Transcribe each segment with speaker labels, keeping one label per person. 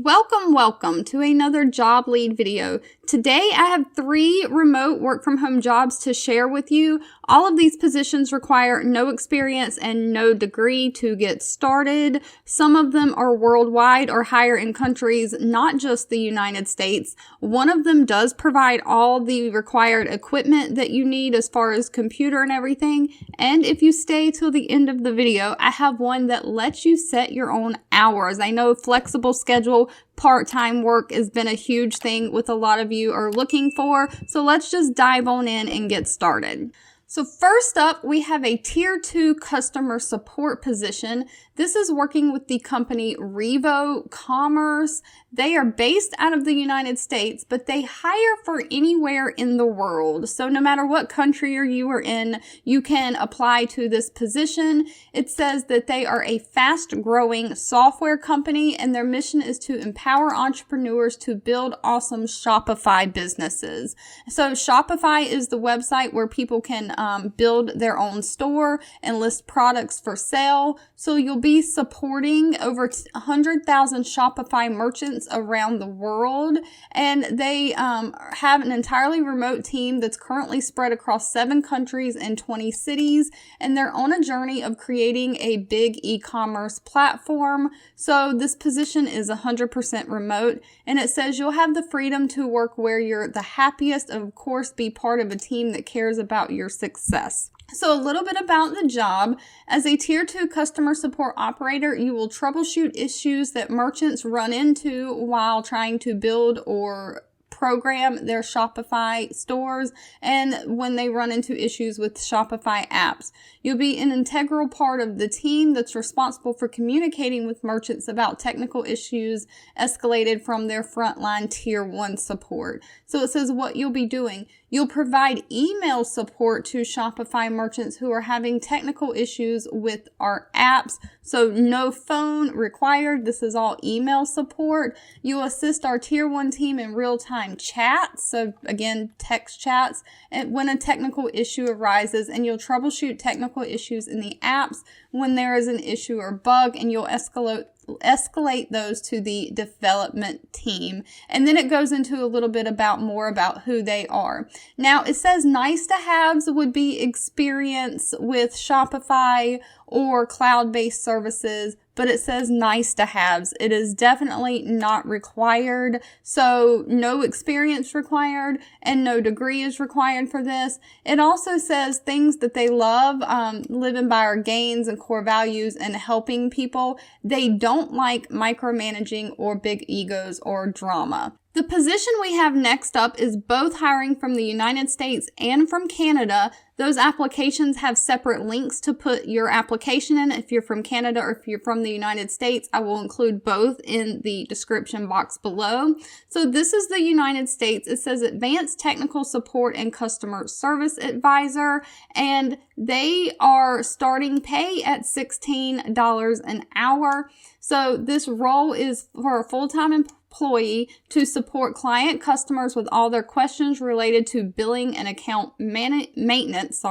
Speaker 1: Welcome to another job lead video. Today I have 3 remote work from home jobs to share with you. All of these positions require no experience and no degree to get started. Some of them are worldwide or hire in countries, not just the United States. One of them does provide all the required equipment that you need as far as computer and everything. And if you stay till the end of the video, I have one that lets you set your own hours. I know flexible schedule, part-time work has been a huge thing with a lot of you are looking for. So let's just dive on in and get started. So first up, we have a Tier 2 customer support position. This is working with the company Revo Commerce. They are based out of the United States, but they hire for anywhere in the world. So no matter what country you are in, you can apply to this position. It says that they are a fast-growing software company, and their mission is to empower entrepreneurs to build awesome Shopify businesses. So Shopify is the website where people can build their own store and list products for sale. So you'll be supporting over 100,000 Shopify merchants around the world. And they have an entirely remote team that's currently spread across 7 countries and 20 cities. And they're on a journey of creating a big e-commerce platform. So this position is 100% remote. And it says you'll have the freedom to work where you're the happiest, and of course be part of a team that cares about your success. So a little bit about the job. As a Tier 2 customer support operator, you will troubleshoot issues that merchants run into while trying to build or program their Shopify stores and when they run into issues with Shopify apps. You'll be an integral part of the team that's responsible for communicating with merchants about technical issues escalated from their frontline Tier 1 support. So it says what you'll be doing. You'll provide email support to Shopify merchants who are having technical issues with our apps. So no phone required. This is all email support. You'll assist our Tier 1 team in real-time chats. So again, text chats and when a technical issue arises, and you'll troubleshoot technical issues in the apps when there is an issue or bug, and you'll escalate those to the development team. And then it goes into a little bit more about who they are. Now it says nice to haves would be experience with Shopify or cloud-based services, but it says nice to haves. It is definitely not required. So no experience required and no degree is required for this. It also says things that they love, living by our gains and core values and helping people. They don't like micromanaging or big egos or drama. The position we have next up is both hiring from the United States and from Canada. Those applications have separate links to put your application in. If you're from Canada or if you're from the United States, I will include both in the description box below. So this is the United States. It says Advanced Technical Support and Customer Service Advisor, and they are starting pay at $16 an hour. So this role is for a full-time employee to support client customers with all their questions related to billing and account maintenance.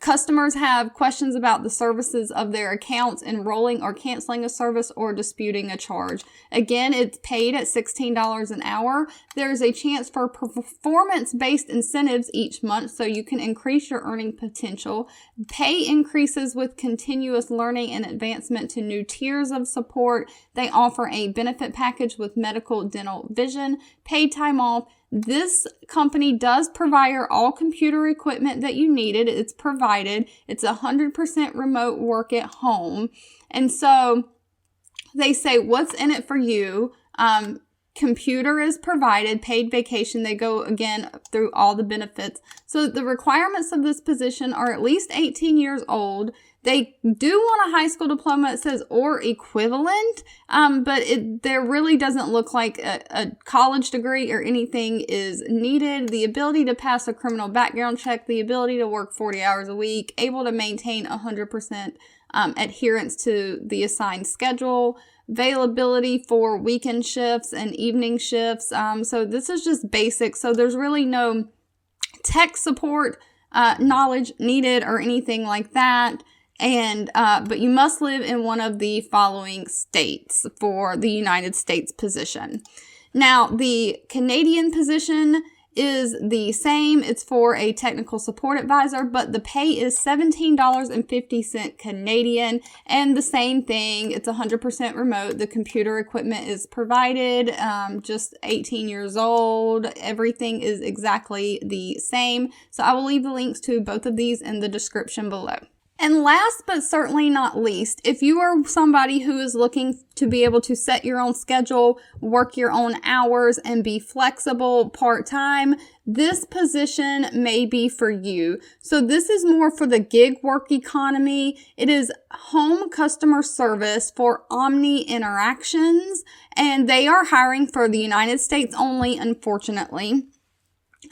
Speaker 1: Customers have questions about the services of their accounts, enrolling or canceling a service or disputing a charge. Again, it's paid at $16 an hour. There's a chance for performance-based incentives each month, so you can increase your earning potential. Pay increases with continuous learning and advancement to new tiers of support. They offer a benefit package with medical, dental, vision, paid time off. This company does provide all computer equipment that you needed. It's provided. It's 100% remote work at home. And so they say, what's in it for you? Computer is provided, paid vacation. They go again through all the benefits. So the requirements of this position are at least 18 years old. They do want a high school diploma, it says, or equivalent, but there really doesn't look like a college degree or anything is needed. The ability to pass a criminal background check, the ability to work 40 hours a week, able to maintain 100% adherence to the assigned schedule, availability for weekend shifts and evening shifts. So this is just basic. So there's really no tech support knowledge needed or anything like that. And but you must live in one of the following states for the United States position. Now, the Canadian position is the same. It's for a technical support advisor, but the pay is $17.50 Canadian, and the same thing. It's 100% remote. The computer equipment is provided, just 18 years old. Everything is exactly the same. So I will leave the links to both of these in the description below. And last but certainly not least, if you are somebody who is looking to be able to set your own schedule, work your own hours, and be flexible part-time, this position may be for you. So this is more for the gig work economy. It is home customer service for Omni Interactions, and they are hiring for the United States only, unfortunately.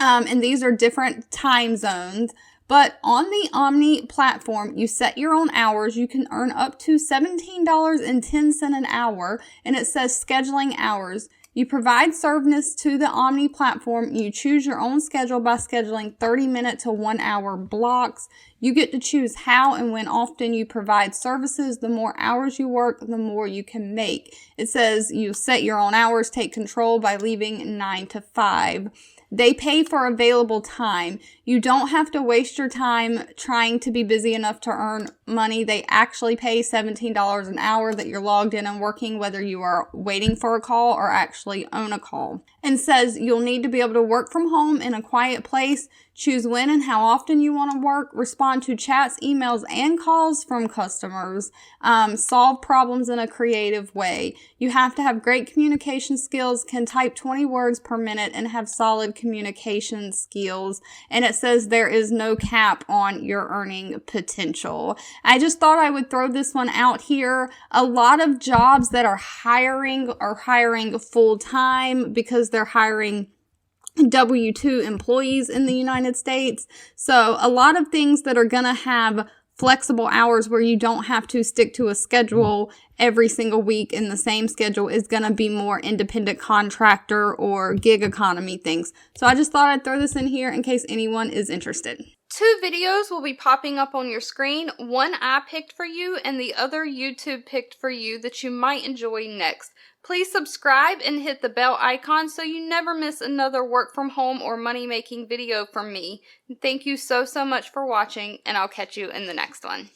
Speaker 1: And these are different time zones. But on the Omni platform, you set your own hours. You can earn up to $17.10 an hour, and it says scheduling hours. You provide service to the Omni platform. You choose your own schedule by scheduling 30-minute to 1-hour blocks. You get to choose how and when often you provide services. The more hours you work, the more you can make. It says you set your own hours, take control by leaving 9 to 5. They pay for available time. You don't have to waste your time trying to be busy enough to earn money. They actually pay $17 an hour that you're logged in and working, whether you are waiting for a call or actually own a call. And says you'll need to be able to work from home in a quiet place, choose when and how often you want to work, respond to chats, emails, and calls from customers, solve problems in a creative way. You have to have great communication skills, can type 20 words per minute, and have solid communication skills. And it says there is no cap on your earning potential. I just thought I would throw this one out here. A lot of jobs that are hiring full time because they're hiring W-2 employees in the United States. So a lot of things that are going to have flexible hours where you don't have to stick to a schedule every single week in the same schedule is going to be more independent contractor or gig economy things. So I just thought I'd throw this in here in case anyone is interested. 2 videos will be popping up on your screen. One I picked for you and the other YouTube picked for you that you might enjoy next. Please subscribe and hit the bell icon so you never miss another work from home or money making video from me. Thank you so much for watching, and I'll catch you in the next one.